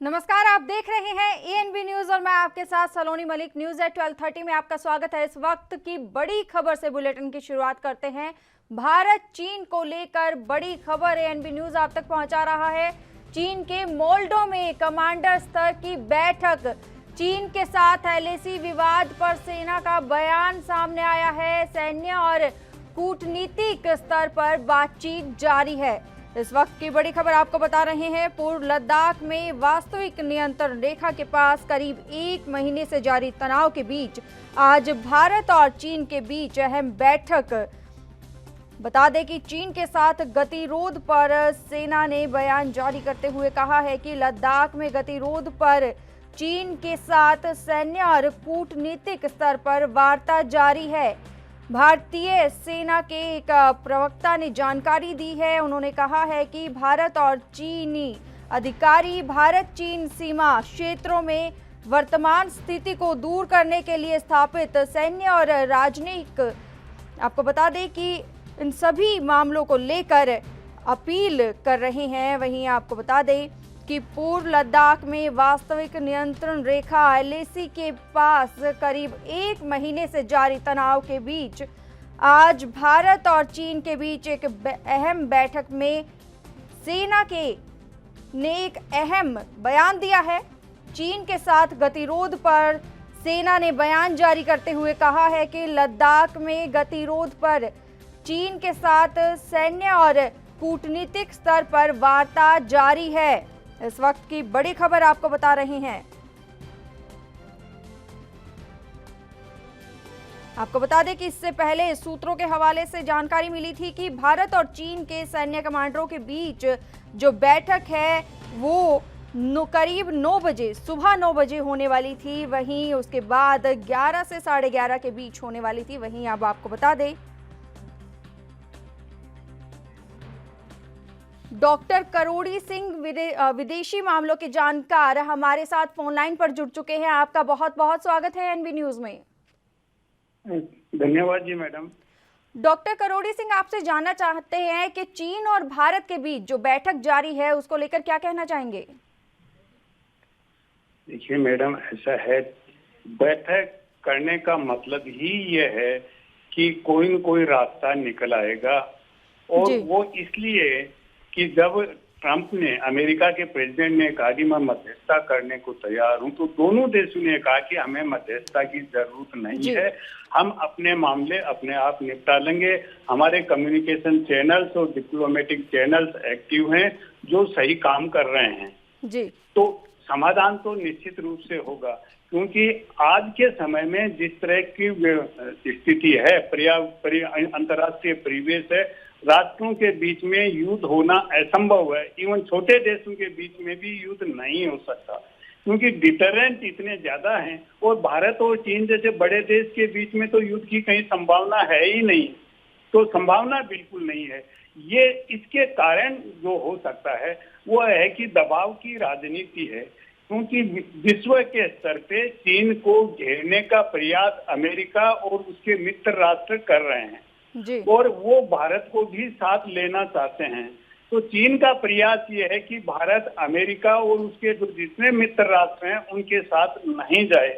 नमस्कार, आप देख रहे हैं एएनबी न्यूज और मैं आपके साथ सलोनी मलिक। न्यूज एट 12:30 में आपका स्वागत है। इस वक्त की बड़ी खबर से बुलेटिन की शुरुआत करते हैं। भारत चीन को लेकर बड़ी खबर एएनबी न्यूज आप तक पहुंचा रहा है। चीन के मोल्डो में कमांडर स्तर की बैठक, चीन के साथ एलएसी विवाद पर सेना का बयान सामने आया है। सैन्य और कूटनीतिक स्तर पर बातचीत जारी है। इस वक्त की बड़ी खबर आपको बता रहे हैं। पूर्व लद्दाख में वास्तविक नियंत्रण रेखा के पास करीब 1 महीने से जारी तनाव के बीच आज भारत और चीन के बीच अहम बैठक। बता दें कि चीन के साथ गतिरोध पर सेना ने बयान जारी करते हुए कहा है कि लद्दाख में गतिरोध पर चीन के साथ सैन्य और कूटनीतिक स्तर पर वार्ता जारी है। भारतीय सेना के एक प्रवक्ता ने जानकारी दी है। उन्होंने कहा है कि भारत और चीनी अधिकारी भारत चीन सीमा क्षेत्रों में वर्तमान स्थिति को दूर करने के लिए स्थापित सैन्य और राजनयिक, आपको बता दें कि इन सभी मामलों को लेकर अपील कर रहे हैं। वहीं आपको बता दें कि पूर्व लद्दाख में वास्तविक नियंत्रण रेखा एलएसी के पास करीब 1 महीने से जारी तनाव के बीच आज भारत और चीन के बीच एक अहम बैठक में सेना के ने एक अहम बयान दिया है। चीन के साथ गतिरोध पर सेना ने बयान जारी करते हुए कहा है कि लद्दाख में गतिरोध पर चीन के साथ सैन्य और कूटनीतिक स्तर पर वार्ता जारी है। इस वक्त की बड़ी खबर आपको बता रहे हैं। आपको बता दें कि इससे पहले सूत्रों के हवाले से जानकारी मिली थी कि भारत और चीन के सैन्य कमांडरों के बीच जो बैठक है वो करीब 9 बजे, सुबह 9 बजे होने वाली थी। वहीं उसके बाद 11 से 11:30 के बीच होने वाली थी। वहीं अब आपको बता दें डॉक्टर करोड़ी सिंह विदेशी मामलों के जानकार हमारे साथ फोन लाइन पर जुड़ चुके हैं। आपका बहुत बहुत स्वागत है एएनबी न्यूज में। धन्यवाद जी मैडम। डॉक्टर करोड़ी सिंह, आपसे जानना चाहते हैं कि चीन और भारत के बीच जो बैठक जारी है उसको लेकर क्या कहना चाहेंगे? देखिए मैडम, ऐसा है, बैठक करने का मतलब ही ये है कि कोई न कोई रास्ता निकल आएगा। और वो इसलिए कि जब ट्रंप ने, अमेरिका के प्रेसिडेंट ने कहा कि मैं मध्यस्थता करने को तैयार हूं, तो दोनों देशों ने कहा कि हमें मध्यस्थता की जरूरत नहीं है, हम अपने मामले अपने आप निपटा लेंगे। हमारे कम्युनिकेशन चैनल्स और डिप्लोमेटिक चैनल्स एक्टिव हैं जो सही काम कर रहे हैं जी। तो समाधान तो निश्चित रूप से होगा, क्योंकि आज के समय में जिस तरह की स्थिति है, अंतर्राष्ट्रीय परिवेश है, राष्ट्रों के बीच में युद्ध होना असंभव है। इवन छोटे देशों के बीच में भी युद्ध नहीं हो सकता, क्योंकि डिटरेंट इतने ज्यादा हैं। और भारत और चीन जैसे बड़े देश के बीच में तो युद्ध की कहीं संभावना है ही नहीं, तो संभावना बिल्कुल नहीं है। ये इसके कारण जो हो सकता है वो है कि दबाव की राजनीति है, क्योंकि विश्व के स्तर पे चीन को घेरने का प्रयास अमेरिका और उसके मित्र राष्ट्र कर रहे हैं जी। और वो भारत को भी साथ लेना चाहते हैं। तो चीन का प्रयास ये है कि भारत अमेरिका और उसके जो जितने मित्र राष्ट्र हैं उनके साथ नहीं जाए।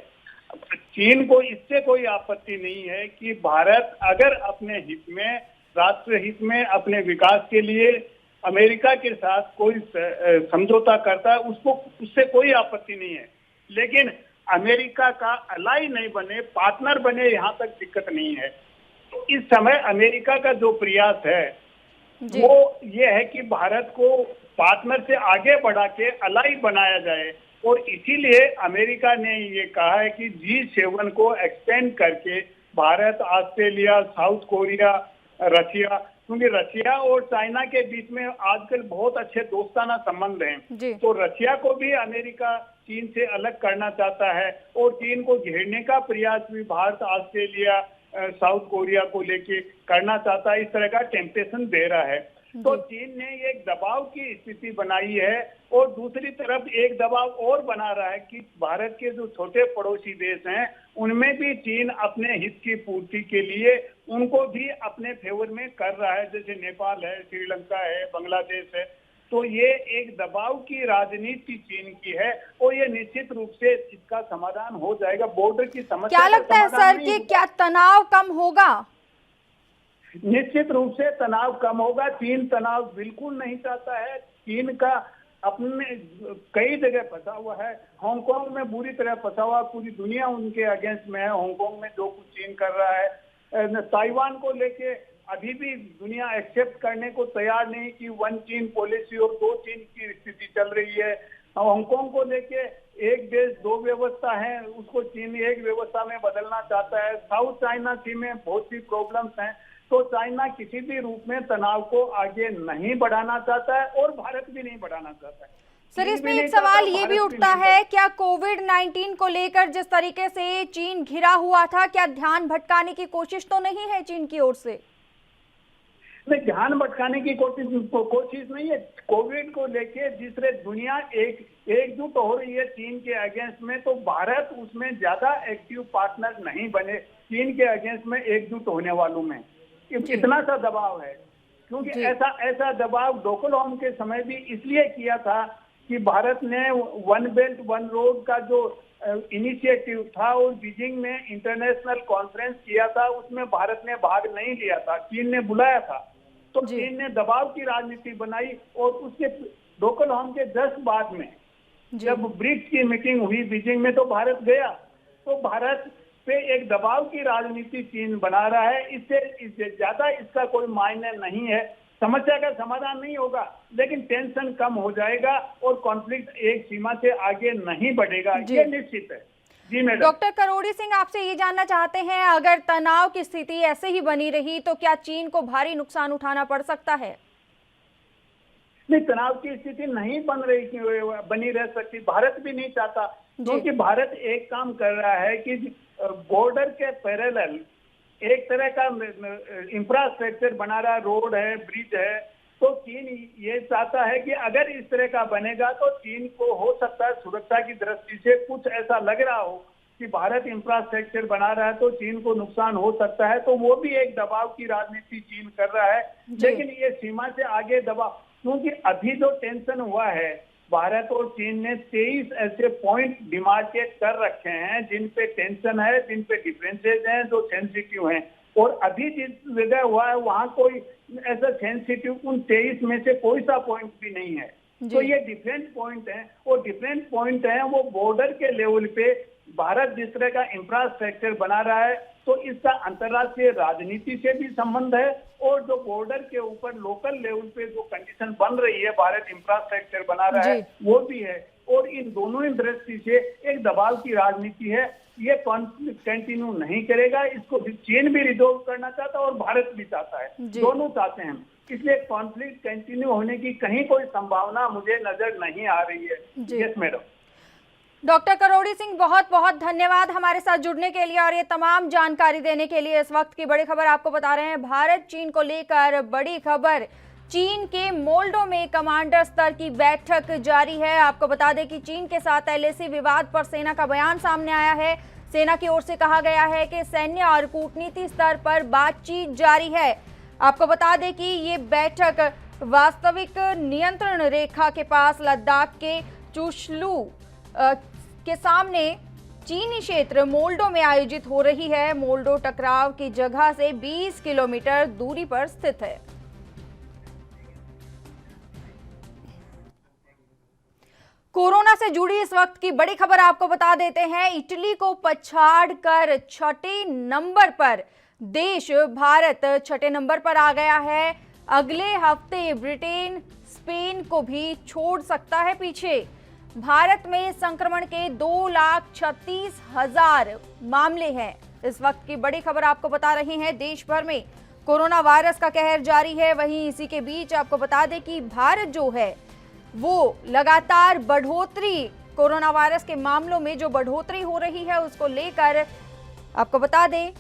चीन को इससे कोई आपत्ति नहीं है कि भारत अगर अपने हित में, राष्ट्र हित में, अपने विकास के लिए अमेरिका के साथ कोई समझौता करता है, उसको उससे कोई आपत्ति नहीं है। लेकिन अमेरिका का अलाई नहीं बने, पार्टनर बने, यहाँ तक दिक्कत नहीं है। तो इस समय अमेरिका का जो प्रयास है वो ये है कि भारत को पार्टनर से आगे बढ़ा के अलाई बनाया जाए। और इसीलिए अमेरिका ने ये कहा है कि G7 को एक्सटेंड करके Bharat, Australia, south Korea, Russia, क्योंकि रशिया और चाइना के बीच में आजकल बहुत अच्छे दोस्ताना संबंध हैं, तो रशिया को भी अमेरिका चीन से अलग करना चाहता है और चीन को घेरने का प्रयास भी भारत, ऑस्ट्रेलिया, साउथ कोरिया को लेके करना चाहता है। इस तरह का टेम्पटेशन दे रहा है। तो चीन ने एक दबाव की स्थिति बनाई है और दूसरी तरफ एक दबाव और बना रहा है कि भारत के जो छोटे पड़ोसी देश हैं उनमें भी चीन अपने हित की पूर्ति के लिए उनको भी अपने फेवर में कर रहा है, जैसे नेपाल है, श्रीलंका है, बांग्लादेश है। तो ये एक दबाव की राजनीति चीन की है और ये निश्चित रूप से इसका समाधान हो जाएगा। बॉर्डर की समस्या क्या लगता है सर कि क्या तनाव कम होगा? निश्चित रूप से तनाव कम होगा। चीन तनाव बिल्कुल नहीं चाहता है। चीन का अपने कई जगह फंसा हुआ है। हांगकांग में बुरी तरह फंसा हुआ, पूरी दुनिया उनके अगेंस्ट में है। हांगकांग में जो कुछ चीन कर रहा है, ताइवान को लेके अभी भी दुनिया एक्सेप्ट करने को तैयार नहीं कि वन चीन पॉलिसी और दो चीन की स्थिति चल रही है। हांगकांग को लेके एक देश दो व्यवस्था है, उसको चीन एक व्यवस्था में बदलना चाहता है। साउथ चाइना सी में बहुत सी प्रॉब्लम्स हैं, तो चाइना किसी भी रूप में तनाव को आगे नहीं बढ़ाना चाहता है और भारत भी नहीं बढ़ाना चाहता है। सर, इसमें एक सवाल ये भी उठता है, क्या कोविड-19 को लेकर जिस तरीके से चीन घिरा हुआ था, क्या ध्यान भटकाने की कोशिश तो नहीं है चीन की ओर से? नहीं, ध्यान भटकाने की कोशिश नहीं है। कोविड को लेके जिससे दुनिया एकजुट हो रही है चीन के अगेंस्ट में, तो भारत उसमें ज्यादा एक्टिव पार्टनर नहीं बने चीन के अगेंस्ट में एकजुट होने वालों में। इतना सा दबाव है, क्योंकि ऐसा दबाव डोकलाम के समय भी इसलिए किया था कि भारत ने वन बेल्ट वन रोड का जो इनिशिएटिव था और बीजिंग में इंटरनेशनल कॉन्फ्रेंस किया था, उसमें भारत ने भाग नहीं लिया था, चीन ने बुलाया था। तो चीन ने दबाव की राजनीति बनाई और उसके डोकलाम के 10 बाद में जब ब्रिक्स की मीटिंग हुई बीजिंग में, तो भारत गया। तो भारत पे एक दबाव की राजनीति चीन बना रहा है। इससे ज्यादा इसका कोई मायने नहीं है। समस्या का समाधान नहीं होगा, लेकिन टेंशन कम हो जाएगा और कॉन्फ्लिक्ट एक सीमा से आगे नहीं बढ़ेगा, ये निश्चित है। जी मैडम। डॉक्टर करोड़ी सिंह, आपसे ये जानना चाहते हैं, अगर तनाव की स्थिति ऐसे ही बनी रही तो क्या चीन को भारी नुकसान उठाना पड़ सकता है? नहीं, तनाव की स्थिति नहीं बनी रह सकती। भारत भी नहीं चाहता, क्योंकि भारत एक काम कर रहा है कि बॉर्डर के पैरेलल एक तरह का इंफ्रास्ट्रक्चर बना रहा है, रोड है, ब्रिज है। तो चीन ये चाहता है कि अगर इस तरह का बनेगा तो चीन को हो सकता है सुरक्षा की दृष्टि से कुछ ऐसा लग रहा हो कि भारत इंफ्रास्ट्रक्चर बना रहा है तो चीन को नुकसान हो सकता है। तो वो भी एक दबाव की राजनीति चीन कर रहा है, लेकिन ये सीमा से आगे दबाव, क्योंकि अभी जो टेंशन हुआ है, भारत और चीन ने 23 ऐसे पॉइंट डिमार्केट कर रखे हैं जिन पे टेंशन है, जिन पे डिफरेंसेज हैं, जो सेंसिटिव हैं। और अभी जिस जगह हुआ है वहां कोई ऐसा सेंसिटिव उन 23 में से कोई सा पॉइंट भी नहीं है। तो ये डिफरेंट पॉइंट हैं, और डिफरेंट पॉइंट हैं वो बॉर्डर के लेवल पे भारत जिस तरह का इंफ्रास्ट्रक्चर बना रहा है, तो इसका अंतर्राष्ट्रीय राजनीति से भी संबंध है, और जो बॉर्डर के ऊपर लोकल लेवल पे जो कंडीशन बन रही है, भारत इंफ्रास्ट्रक्चर बना रहा है, वो भी है। और इन दोनों ही दृष्टि से एक दबाव की राजनीति है। ये कॉन्फ्लिक्ट कंटिन्यू नहीं करेगा, इसको चीन भी रिजोल्व करना चाहता है और भारत भी चाहता है, दोनों चाहते हैं। इसलिए कॉन्फ्लिक्ट कंटिन्यू होने की कहीं कोई संभावना मुझे नजर नहीं आ रही है। Yes madam. डॉक्टर करोड़ी सिंह, बहुत बहुत धन्यवाद हमारे साथ जुड़ने के लिए और ये तमाम जानकारी देने के लिए। इस वक्त की बड़ी खबर आपको बता रहे हैं, भारत चीन को लेकर बड़ी खबर। चीन के मोल्डो में कमांडर स्तर की बैठक जारी है। आपको बता दें कि चीन के साथ एलएसी विवाद पर सेना का बयान सामने आया है। सेना की ओर से कहा गया है कि सैन्य और कूटनीति स्तर पर बातचीत जारी है। आपको बता दें कि ये बैठक वास्तविक नियंत्रण रेखा के पास लद्दाख के चुशलू के सामने चीनी क्षेत्र मोल्डो में आयोजित हो रही है। मोल्डो टकराव की जगह से 20 किलोमीटर दूरी पर स्थित है। कोरोना से जुड़ी इस वक्त की बड़ी खबर आपको बता देते हैं। इटली को पछाड़कर छठे नंबर पर देश भारत छठे नंबर पर आ गया है। अगले हफ्ते ब्रिटेन स्पेन को भी छोड़ सकता है पीछे। भारत में संक्रमण के 2,36,000 मामले हैं। इस वक्त की बड़ी खबर आपको बता रहे हैं, देश भर में कोरोना वायरस का कहर जारी है। वहीं इसी के बीच आपको बता दें कि भारत जो है वो लगातार बढ़ोतरी, कोरोना वायरस के मामलों में जो बढ़ोतरी हो रही है उसको लेकर आपको बता दें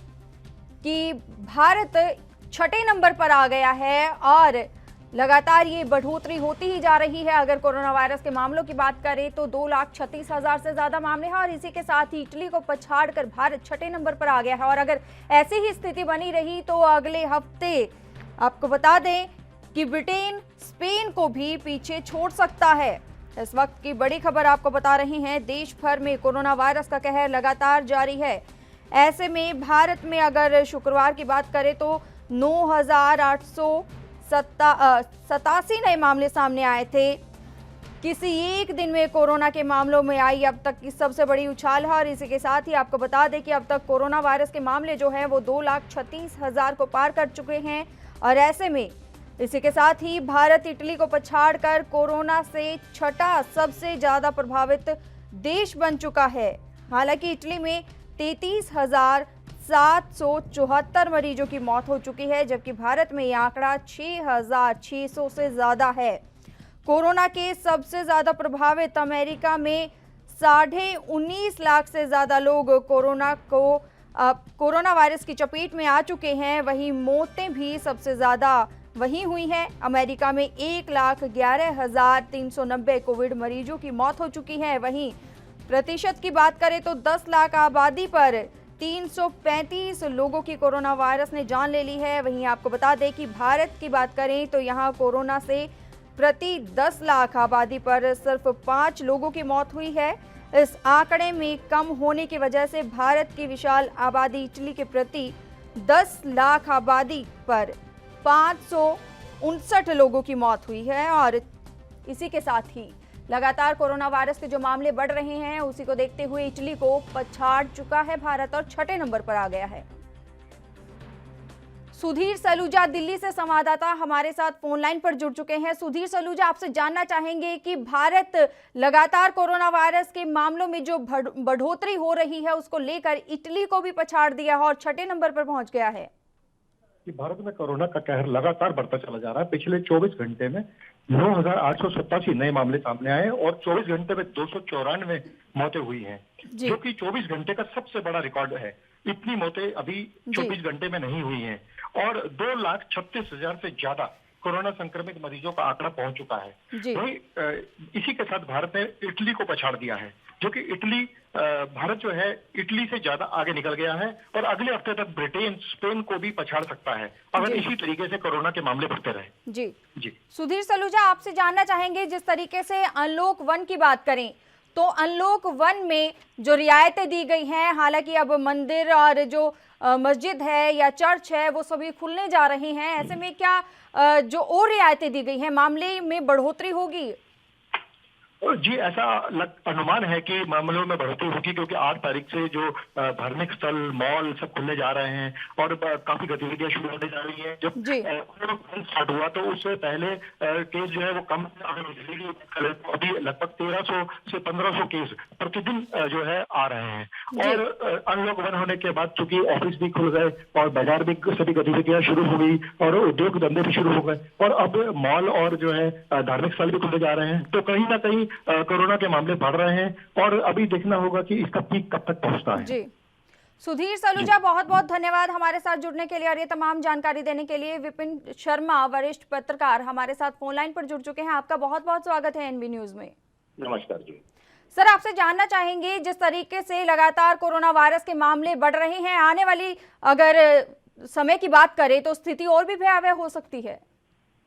कि भारत छठे नंबर पर आ गया है और लगातार ये बढ़ोतरी होती ही जा रही है। अगर कोरोना वायरस के मामलों की बात करें तो 2,36,000 से ज्यादा मामले हैं और इसी के साथ ही इटली को पछाड़कर भारत छठे नंबर पर आ गया है। और अगर ऐसी ही स्थिति बनी रही तो अगले हफ्ते आपको बता दें कि ब्रिटेन स्पेन को भी पीछे छोड़ सकता है। इस वक्त की बड़ी खबर आपको बता रही हैं, देश भर में कोरोना वायरस का कहर लगातार जारी है। ऐसे में भारत में अगर शुक्रवार की बात करें तो 9,887 नए मामले सामने आए थे। किसी एक दिन में कोरोना के मामलों में आई अब तक की सबसे बड़ी उछाल है। और इसी के साथ ही आपको बता दें कि अब तक कोरोना वायरस के मामले जो हैं वो 2,36,000 को पार कर चुके हैं। और ऐसे में इसी के साथ ही भारत इटली को पछाड़कर कोरोना से छठा सबसे ज्यादा प्रभावित देश बन चुका है। हालांकि इटली में 33,774 मरीजों की मौत हो चुकी है, जबकि भारत में यह आंकड़ा 6,600 से ज्यादा है। कोरोना के सबसे ज्यादा प्रभावित अमेरिका में 19.5 लाख से ज्यादा लोग कोरोना वायरस की चपेट में आ चुके हैं। वहीं मौतें भी सबसे ज्यादा वहीं हुई हैं। अमेरिका में 1,11,390 कोविड मरीजों की मौत हो चुकी है। वहीं प्रतिशत की बात करें तो 10 लाख आबादी पर 335 लोगों की कोरोना वायरस ने जान ले ली है। वहीं आपको बता दें कि भारत की बात करें तो यहाँ कोरोना से प्रति 10 लाख आबादी पर सिर्फ 5 लोगों की मौत हुई है। इस आंकड़े में कम होने की वजह से भारत की विशाल आबादी इटली के प्रति 10 लाख आबादी पर 559 लोगों की मौत हुई है। और इसी के साथ ही लगातार कोरोना वायरस के जो मामले बढ़ रहे हैं, उसी को देखते हुए इटली को पछाड़ चुका है भारत और छठे नंबर पर आ गया है। सुधीर सलूजा दिल्ली से संवाददाता हमारे साथ फोन लाइन पर जुड़ चुके हैं। सुधीर सलूजा, आपसे जानना चाहेंगे कि भारत लगातार कोरोना वायरस के मामलों में जो बढ़ोतरी हो रही है उसको लेकर इटली को भी पछाड़ दिया है और छठे नंबर पर पहुंच गया है। कि भारत में कोरोना का कहर लगातार बढ़ता चला जा रहा है। पिछले 24 घंटे में 9,887 नए मामले सामने आए और 24 घंटे में 294 मौतें हुई हैं, जो कि 24 घंटे का सबसे बड़ा रिकॉर्ड है। इतनी मौतें अभी 24 घंटे में नहीं हुई हैं और 2,36,000 से ज्यादा कोरोना संक्रमित मरीजों का आंकड़ा पहुंच चुका है। वही इसी के साथ भारत ने इटली को पछाड़ दिया है, जो कि भारत जो है इटली से ज्यादा आगे निकल गया है और अगले हफ्ते तक ब्रिटेन स्पेन को भी पछाड़ सकता है अगर इसी तरीके से कोरोना के मामले बढ़ते रहे। जी सुधीर सलूजा, आपसे जानना चाहेंगे, जिस तरीके से अनलॉक 1 की बात करें तो अनलॉक 1 में जो रियायतें दी गई हैं, हालांकि अब मंदिर और जो मस्जिद है या चर्च है वो सभी खुलने जा रहे हैं। ऐसे में क्या जो और रियायतें दी गई हैं मामले में बढ़ोतरी होगी? जी, ऐसा अनुमान है कि मामलों में बढ़ोतरी होगी, क्योंकि 8 तारीख से जो धार्मिक स्थल, मॉल सब खुलने जा रहे हैं और काफी गतिविधियां शुरू होने जा रही हैं। जब स्टार्ट हुआ तो उससे पहले केस जो है वो कम, अभी लगभग 1,300 से 1,500 केस प्रतिदिन जो है आ रहे हैं। और अनलॉक 1 होने के बाद चूंकि ऑफिस भी खुल गए और बाजार भी सभी गतिविधियां शुरू हो गई और उद्योग धंधे भी शुरू हो गए और अब मॉल और जो है धार्मिक स्थल भी खुलने जा रहे हैं, तो कहीं ना कहीं कोरोना के मामले बढ़ रहे हैं और अभी देखना होगा कि इसका पीक कब तक पहुंचता है। जी सुधीर सलूजा, बहुत बहुत धन्यवाद हमारे साथ जुड़ने के लिए और ये तमाम जानकारी देने के लिए। विपिन शर्मा, वरिष्ठ पत्रकार, हमारे साथ फोन लाइन पर जुड़ चुके हैं। आपका बहुत बहुत स्वागत है एनबी न्यूज में। नमस्कार जी सर, आपसे जानना चाहेंगे, जिस तरीके से लगातार कोरोना वायरस के मामले बढ़ रहे हैं, आने वाली अगर समय की बात करें तो स्थिति और भी भयावह हो सकती है?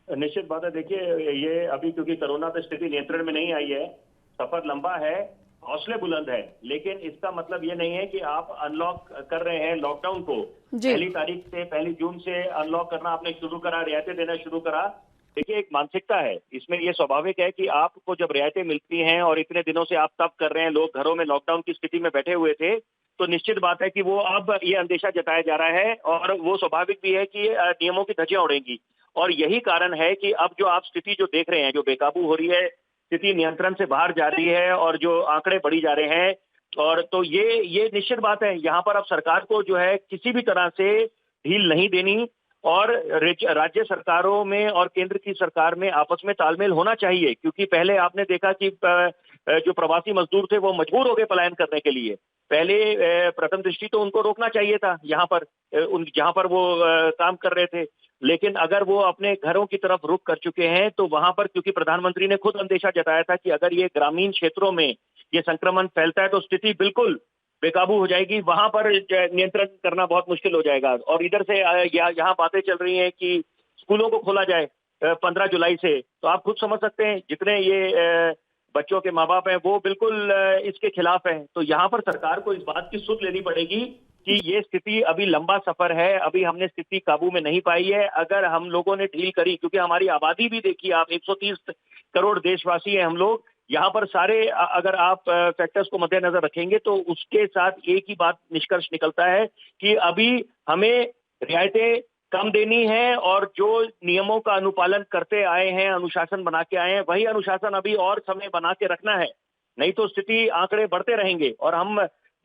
निश्चित बात है। देखिए, ये अभी क्योंकि कोरोना पे स्थिति नियंत्रण में नहीं आई है, सफर लंबा है, हौसले बुलंद है, लेकिन इसका मतलब ये नहीं है कि आप अनलॉक कर रहे हैं लॉकडाउन को। पहली तारीख से, 1 जून से अनलॉक करना आपने शुरू करा, रियायतें देना शुरू करा। देखिए, एक मानसिकता है इसमें। ये स्वाभाविक है कि आपको जब रियायतें मिलती हैं और इतने दिनों से आप तब कर रहे हैं, लोग घरों में लॉकडाउन की स्थिति में बैठे हुए थे, तो निश्चित बात है कि वो अब ये अंदेशा जताया जा रहा है और वो स्वाभाविक भी है कि नियमों की धज्जियां उड़ेंगी। और यही कारण है कि अब जो आप स्थिति जो देख रहे हैं, जो बेकाबू हो रही है, स्थिति नियंत्रण से बाहर जा रही है और जो आंकड़े बढ़ी जा रहे हैं, और तो ये निश्चित बात है, यहाँ पर अब सरकार को जो है किसी भी तरह से ढील नहीं देनी और राज्य सरकारों में और केंद्र की सरकार में आपस में तालमेल होना चाहिए। क्योंकि पहले आपने देखा कि जो प्रवासी मजदूर थे वो मजबूर हो गए पलायन करने के लिए। पहले प्रथम दृष्टि तो उनको रोकना चाहिए था यहाँ पर, जहाँ पर वो काम कर रहे थे, लेकिन अगर वो अपने घरों की तरफ रुख कर चुके हैं तो वहां पर, क्योंकि प्रधानमंत्री ने खुद अंदेशा जताया था कि अगर ये ग्रामीण क्षेत्रों में ये संक्रमण फैलता है तो स्थिति बिल्कुल बेकाबू हो जाएगी, वहां पर नियंत्रण करना बहुत मुश्किल हो जाएगा। और इधर से यहाँ बातें चल रही हैं कि स्कूलों को खोला जाए, 15 जुलाई से। तो आप खुद समझ सकते हैं जितने ये बच्चों के माँ बाप हैं वो बिल्कुल इसके खिलाफ हैं। तो यहाँ पर सरकार को इस बात की सुध लेनी पड़ेगी कि ये स्थिति अभी लंबा सफर है, अभी हमने स्थिति काबू में नहीं पाई है। अगर हम लोगों ने ढील करी, क्योंकि हमारी आबादी भी देखिए आप, 130 करोड़ देशवासी हैं हम लोग, यहाँ पर सारे अगर आप फैक्टर्स को मद्देनजर रखेंगे तो उसके साथ एक ही बात निष्कर्ष निकलता है कि अभी हमें रियायतें कम देनी है और जो नियमों का अनुपालन करते आए हैं, अनुशासन बना के आए हैं, वही अनुशासन अभी और समय बना के रखना है। नहीं तो स्थिति आंकड़े बढ़ते रहेंगे और हम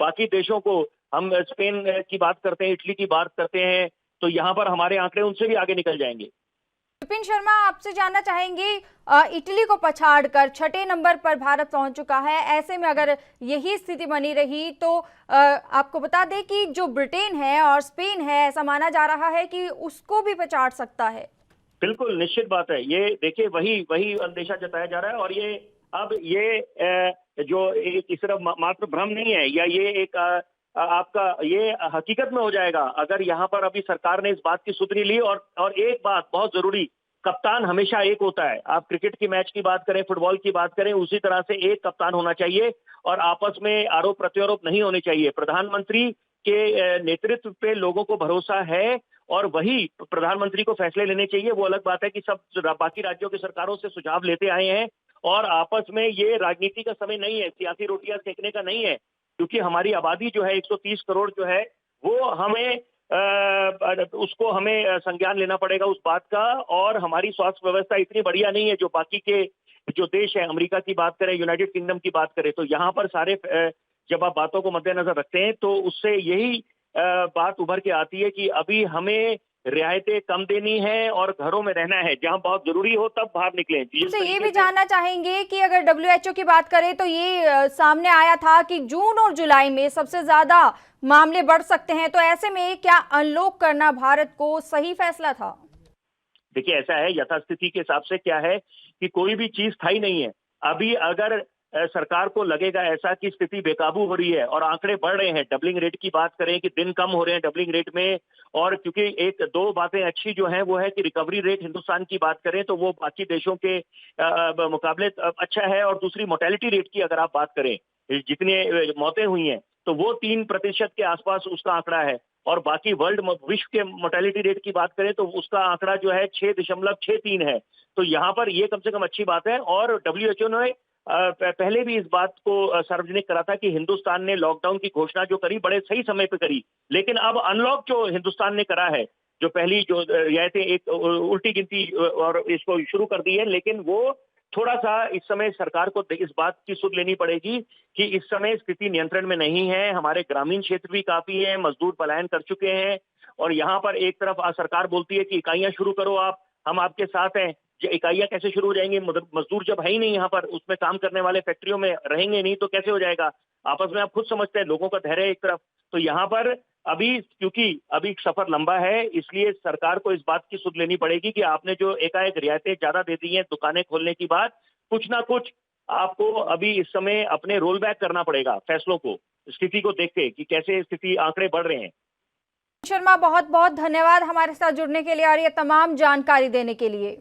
बाकी देशों को, हम स्पेन की बात करते हैं, इटली की बात करते हैं, तो यहाँ पर हमारे आंकड़े उनसे भी आगे निकल जाएंगे। विपिन शर्मा, आपसे जानना चाहेंगे, इटली को पछाड़कर 6ठे नंबर पर भारत पहुंच चुका है। ऐसे में अगर यही स्थिति बनी रही तो आपको बता दें कि जो ब्रिटेन है और स्पेन है, ऐसा माना जा रहा है कि उसको भी पछाड़ सकता है। बिल्कुल निश्चित बात है। ये देखिए वही अंदेशा जताया जा रहा है और ये अब ये जो एक सिर्फ मात्र भ्रम नहीं है, या ये एक आपका ये हकीकत में हो जाएगा अगर यहाँ पर अभी सरकार ने इस बात की सुध नहीं ली। और एक बात बहुत जरूरी, कप्तान हमेशा एक होता है। आप क्रिकेट की मैच की बात करें, फुटबॉल की बात करें, उसी तरह से एक कप्तान होना चाहिए और आपस में आरोप प्रत्यारोप नहीं होने चाहिए। प्रधानमंत्री के नेतृत्व पे लोगों को भरोसा है और वही प्रधानमंत्री को फैसले लेने चाहिए। वो अलग बात है कि सब बाकी राज्यों की सरकारों से सुझाव लेते आए हैं और आपस में ये राजनीति का समय नहीं है, सियासी रोटियां सेकने का नहीं है, क्योंकि हमारी आबादी जो है 130 करोड़ जो है वो हमें उसको हमें संज्ञान लेना पड़ेगा उस बात का। और हमारी स्वास्थ्य व्यवस्था इतनी बढ़िया नहीं है जो बाकी के जो देश है, अमेरिका की बात करें, यूनाइटेड किंगडम की बात करें, तो यहाँ पर सारे जब आप बातों को मद्देनजर रखते हैं तो उससे यही बात उभर के आती है कि अभी हमें रियायतें कम देनी है और घरों में रहना है, जहां बहुत जरूरी हो तब बाहर निकलें। तो ये भी जानना चाहेंगे कि अगर WHO की बात करें तो ये सामने आया था कि जून और जुलाई में सबसे ज्यादा मामले बढ़ सकते हैं, तो ऐसे में क्या अनलॉक करना भारत को सही फैसला था? देखिए ऐसा है, यथास्थिति के हिसाब से क्या है कि कोई भी चीज स्थायी नहीं है। अभी अगर सरकार को लगेगा ऐसा कि स्थिति बेकाबू हो रही है और आंकड़े बढ़ रहे हैं, डबलिंग रेट की बात करें कि दिन कम हो रहे हैं डबलिंग रेट में, और क्योंकि एक दो बातें अच्छी जो हैं वो है कि रिकवरी रेट हिंदुस्तान की बात करें तो वो बाकी देशों के मुकाबले अच्छा है, और दूसरी मोर्टेलिटी रेट की अगर आप बात करें, जितनी मौतें हुई हैं तो वो 3% के आसपास उसका आंकड़ा है, और बाकी विश्व के मोर्टेलिटी रेट की बात करें तो उसका आंकड़ा जो है 6.63 है। तो यहाँ पर ये कम से कम अच्छी बात है। और WHO ने पहले भी इस बात को सार्वजनिक करा था कि हिंदुस्तान ने लॉकडाउन की घोषणा जो करी बड़े सही समय पे करी, लेकिन अब अनलॉक जो हिंदुस्तान ने करा है, जो पहली जो रियायतें एक उल्टी गिनती और इसको शुरू कर दी है, लेकिन वो थोड़ा सा इस समय सरकार को इस बात की सुध लेनी पड़ेगी कि इस समय स्थिति नियंत्रण में नहीं है। हमारे ग्रामीण क्षेत्र भी काफी है, मजदूर पलायन कर चुके हैं, और यहाँ पर एक तरफ सरकार बोलती है कि इकाइयां शुरू करो, आप हम आपके साथ हैं। इकाइयां कैसे शुरू हो जाएंगी? मजदूर जब है ही नहीं यहाँ पर, उसमें काम करने वाले फैक्ट्रियों में रहेंगे नहीं तो कैसे हो जाएगा? आपस में आप खुद समझते हैं, लोगों का धैर्य एक तरफ। तो यहाँ पर अभी क्योंकि अभी सफर लंबा है, इसलिए सरकार को इस बात की सुध लेनी पड़ेगी कि आपने जो एकाएक रियायतें ज्यादा दे दी हैं दुकानें खोलने की बात, कुछ ना कुछ आपको अभी इस समय अपने रोल बैक करना पड़ेगा फैसलों को, स्थिति को देख के कि कैसे स्थिति आंकड़े बढ़ रहे हैं। शर्मा, बहुत बहुत धन्यवाद हमारे साथ जुड़ने के लिए और ये तमाम जानकारी देने के लिए।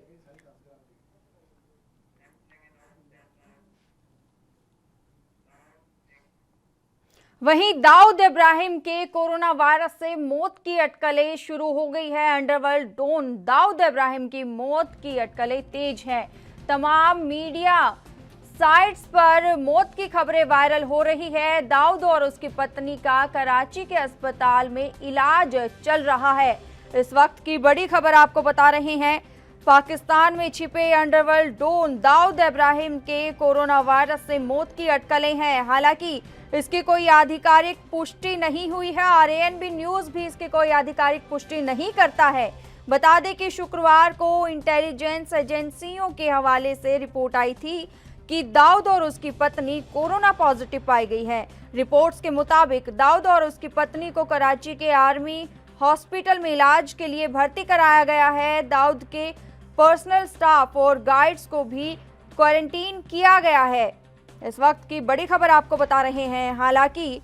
वहीं दाऊद इब्राहिम के कोरोना वायरस से मौत की अटकलें शुरू हो गई है। अंडरवर्ल्ड डॉन दाऊद इब्राहिम की मौत की अटकलें तेज हैं। तमाम मीडिया साइट्स पर मौत की खबरें वायरल हो रही है। दाऊद और उसकी पत्नी का कराची के अस्पताल में इलाज चल रहा है। इस वक्त की बड़ी खबर आपको बता रहे हैं, पाकिस्तान में छिपे अंडरवर्ल्ड डॉन दाऊद इब्राहिम के कोरोना वायरस से मौत की अटकलें हैं। हालांकि इसकी कोई आधिकारिक पुष्टि नहीं हुई है और ANB न्यूज भी इसकी कोई आधिकारिक पुष्टि नहीं करता है। बता दें कि शुक्रवार को इंटेलिजेंस एजेंसियों के हवाले से रिपोर्ट आई थी कि दाऊद और उसकी पत्नी कोरोना पॉजिटिव पाई गई है। रिपोर्ट्स के मुताबिक दाऊद और उसकी पत्नी को कराची के आर्मी हॉस्पिटल में इलाज के लिए भर्ती कराया गया है। दाऊद के पर्सनल स्टाफ और गाइड्स को भी क्वारंटीन किया गया है। इस वक्त की बड़ी खबर आपको बता रहे हैं। हालांकि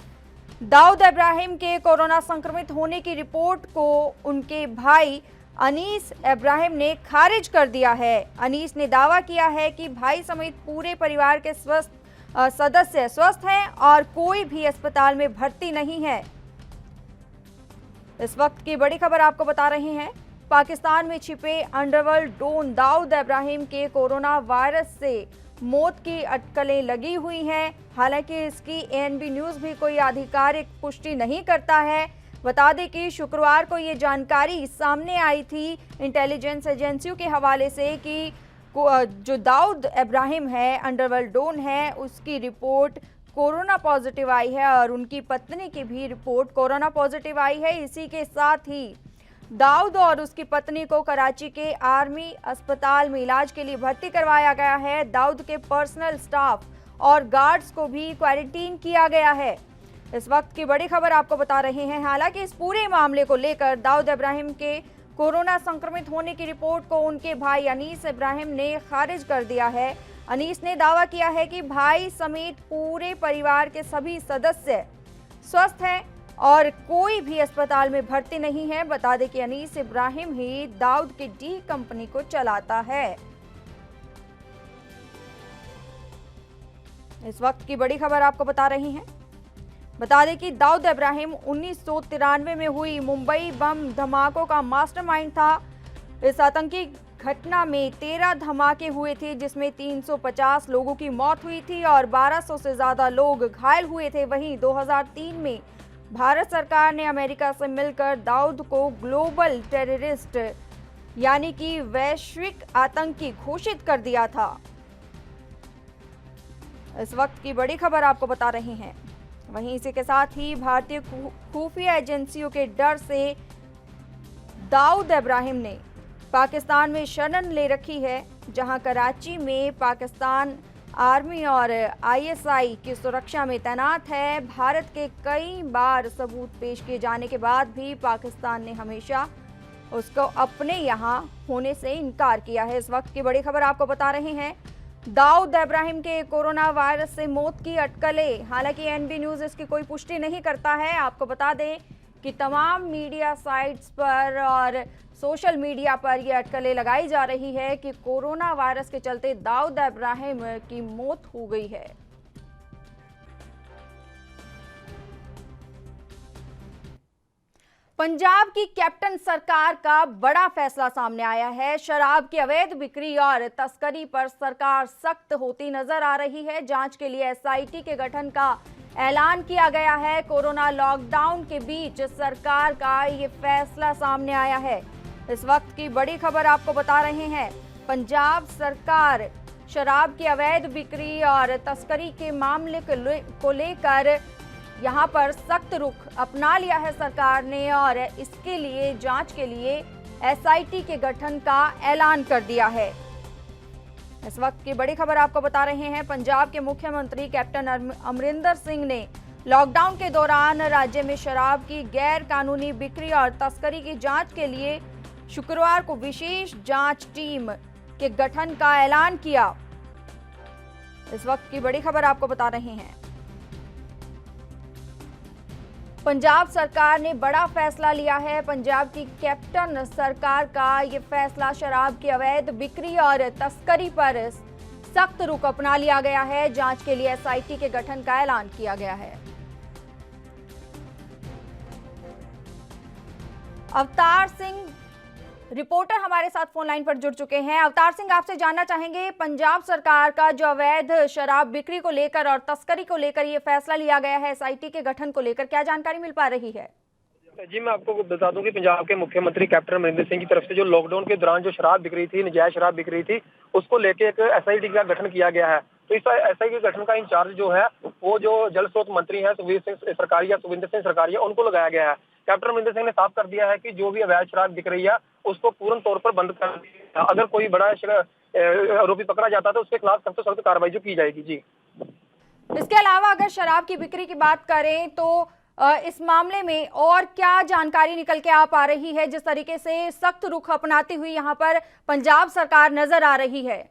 दाऊद इब्राहिम के कोरोना संक्रमित होने की रिपोर्ट को उनके भाई अनीस इब्राहिम ने खारिज कर दिया है। अनीस ने दावा किया है कि भाई समेत पूरे परिवार के सदस्य स्वस्थ हैं और कोई भी अस्पताल में भर्ती नहीं है। इस वक्त की बड़ी खबर आपको बता रहे हैं, पाकिस्तान में छिपे अंडरवर्ल्ड डॉन दाऊद इब्राहिम के कोरोना वायरस से मौत की अटकलें लगी हुई हैं। हालांकि इसकी एएनबी न्यूज़ भी कोई आधिकारिक पुष्टि नहीं करता है। बता दें कि शुक्रवार को ये जानकारी सामने आई थी इंटेलिजेंस एजेंसियों के हवाले से कि जो दाऊद इब्राहिम है, अंडरवर्ल्ड डॉन है, उसकी रिपोर्ट कोरोना पॉजिटिव आई है और उनकी पत्नी की भी रिपोर्ट कोरोना पॉजिटिव आई है। इसी के साथ ही दाऊद और उसकी पत्नी को कराची के आर्मी अस्पताल में इलाज के लिए भर्ती करवाया गया है। दाऊद के पर्सनल स्टाफ और गार्ड्स को भी क्वारंटीन किया गया है। इस वक्त की बड़ी खबर आपको बता रहे हैं। हालांकि इस पूरे मामले को लेकर दाऊद इब्राहिम के कोरोना संक्रमित होने की रिपोर्ट को उनके भाई अनीस इब्राहिम ने खारिज कर दिया है। अनीस ने दावा किया है कि भाई समेत पूरे परिवार के सभी सदस्य स्वस्थ हैं और कोई भी अस्पताल में भर्ती नहीं है। बता दें कि अनीस इब्राहिम ही दाऊद की डी कंपनी को चलाता है। इस वक्त की बड़ी खबर आपको बता रही हैं। बता दें कि दाऊद इब्राहिम 1993 में हुई मुंबई बम धमाकों का मास्टरमाइंड था। इस आतंकी घटना में 13 धमाके हुए थे, जिसमें 350 लोगों की मौत हुई थी और 1200 से ज्यादा लोग घायल हुए थे। वहीं 2003 में भारत सरकार ने अमेरिका से मिलकर दाऊद को ग्लोबल टेररिस्ट यानी कि वैश्विक आतंकी घोषित कर दिया था। इस वक्त की बड़ी खबर आपको बता रहे हैं। वहीं इसी के साथ ही भारतीय खुफिया एजेंसियों के डर से दाऊद इब्राहिम ने पाकिस्तान में शरण ले रखी है, जहां कराची में पाकिस्तान आर्मी और आईएसआई की सुरक्षा में तैनात है। भारत के कई बार सबूत पेश किए जाने के बाद भी पाकिस्तान ने हमेशा उसको अपने यहां होने से इनकार किया है। इस वक्त की बड़ी खबर आपको बता रहे हैं, दाऊद इब्राहिम के कोरोना वायरस से मौत की अटकलें। हालांकि एएनबी न्यूज़ इसकी कोई पुष्टि नहीं करता है। आपको बता दें कि तमाम मीडिया साइट्स पर और सोशल मीडिया पर यह अटकलें लगाई जा रही है कि कोरोना वायरस के चलते दाऊद इब्राहिम की मौत हो गई है। पंजाब की कैप्टन सरकार का बड़ा फैसला सामने आया है। शराब की अवैध बिक्री और तस्करी पर सरकार सख्त होती नजर आ रही है। जांच के लिए एसआईटी के गठन का ऐलान किया गया है। कोरोना लॉकडाउन के बीच सरकार का ये फैसला सामने आया है। इस वक्त की बड़ी खबर आपको बता रहे हैं, पंजाब सरकार शराब की अवैध बिक्री और तस्करी के मामले को लेकर यहां पर सख्त रुख अपना लिया है सरकार ने और इसके लिए जांच के लिए एसआईटी के गठन का ऐलान कर दिया है। इस वक्त की बड़ी खबर आपको बता रहे हैं, पंजाब के मुख्यमंत्री कैप्टन अमरिंदर सिंह ने लॉकडाउन के दौरान राज्य में शराब की गैर कानूनी बिक्री और तस्करी की जांच के लिए शुक्रवार को विशेष जांच टीम के गठन का ऐलान किया। इस वक्त की बड़ी खबर आपको बता रहे हैं, पंजाब सरकार ने बड़ा फैसला लिया है। पंजाब की कैप्टन सरकार का ये फैसला शराब की अवैध बिक्री और तस्करी पर सख्त रुख अपना लिया गया है। जांच के लिए एसआईटी के गठन का ऐलान किया गया है। अवतार सिंह रिपोर्टर हमारे साथ फोन लाइन पर जुड़ चुके हैं। अवतार सिंह, आपसे जानना चाहेंगे, पंजाब सरकार का जो अवैध शराब बिक्री को लेकर और तस्करी को लेकर ये फैसला लिया गया है एसआईटी के गठन को लेकर, क्या जानकारी मिल पा रही है? जी, मैं आपको बता दूं कि पंजाब के मुख्यमंत्री कैप्टन अमरिंदर सिंह की तरफ से जो लॉकडाउन के दौरान जो शराब बिक रही थी, नजायज शराब बिक रही थी, उसको लेके एक एसआईटी का गठन किया गया है। तो इस एसआईटी के गठन का इंचार्ज जो है वो जो जल स्रोत मंत्री है सुविंदर सिंह सरकारिया, उनको लगाया गया है। कैप्टन अमरिंदर सिंह ने साफ कर दिया है कि जो भी अवैध शराब बिक रही है उसको पूर्ण तौर पर बंद कर दिया। अगर कोई बड़ा आरोपी पकड़ा जाता है तो उसके खिलाफ सख्त से सख्त कार्रवाई जो की जाएगी। जी, इसके अलावा अगर शराब की बिक्री की बात करें तो इस मामले में और क्या जानकारी निकल के आ पा रही है, जिस तरीके से सख्त रुख अपनाती हुई यहाँ पर पंजाब सरकार नजर आ रही है?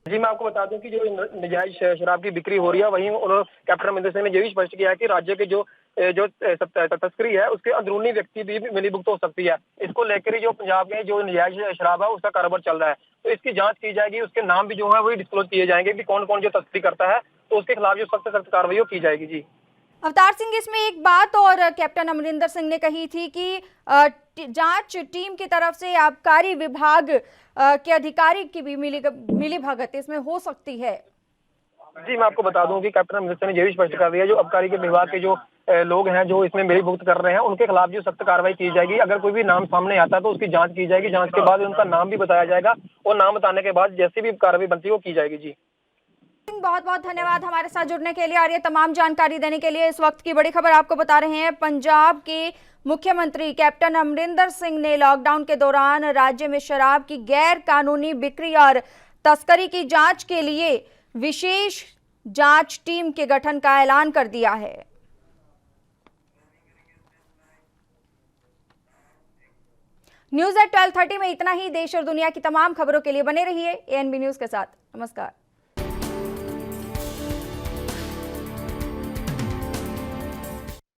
जी, मैं आपको बता दूं कि जो नजायज शराब की बिक्री हो रही है, वहीं उन्होंने कैप्टन अमरिंदर सिंह ने ये भी स्पष्ट किया है कि राज्य के जो जो तस्करी है उसके अंदरूनी व्यक्ति भी मिलीभुगत हो सकती है। इसको लेकर ही जो पंजाब में जो नजायज शराब है उसका कारोबार चल रहा है, तो इसकी जांच की जाएगी। उसके नाम भी जो है वही डिस्क्लोज किए जाएंगे कि कौन कौन जो तस्करी करता है, तो उसके खिलाफ जो सख्त सख्त कार्रवाई की जाएगी। जी अवतार सिंह, इसमें एक बात और कैप्टन अमरिंदर सिंह ने कही थी कि जांच टीम की तरफ से आबकारी विभाग के अधिकारी की भी मिली भगत इसमें हो सकती है। जी मैं आपको बता दूं कि कैप्टन अमरिंदर सिंह ने ये भी स्पष्ट कर दिया, जो आबकारी के विभाग के जो लोग हैं जो इसमें मिलीभुगत कर रहे हैं उनके खिलाफ जो सख्त कार्रवाई की जाएगी। अगर कोई भी नाम सामने आता है तो उसकी जांच की जाएगी, जांच के बाद उनका नाम भी बताया जाएगा और नाम बताने के बाद जैसी भी कार्रवाई बनती है वो की जाएगी। जी बहुत बहुत धन्यवाद हमारे साथ जुड़ने के लिए और ये तमाम जानकारी देने के लिए। इस वक्त की बड़ी खबर आपको बता रहे हैं, पंजाब के मुख्यमंत्री कैप्टन अमरिंदर सिंह ने लॉकडाउन के दौरान राज्य में शराब की गैर कानूनी बिक्री और तस्करी की जांच के लिए विशेष जांच टीम के गठन का ऐलान कर दिया है। न्यूज़ एट 12:30 में इतना ही। देश और दुनिया की तमाम खबरों के लिए बने रहिए ANB न्यूज़ के साथ। नमस्कार।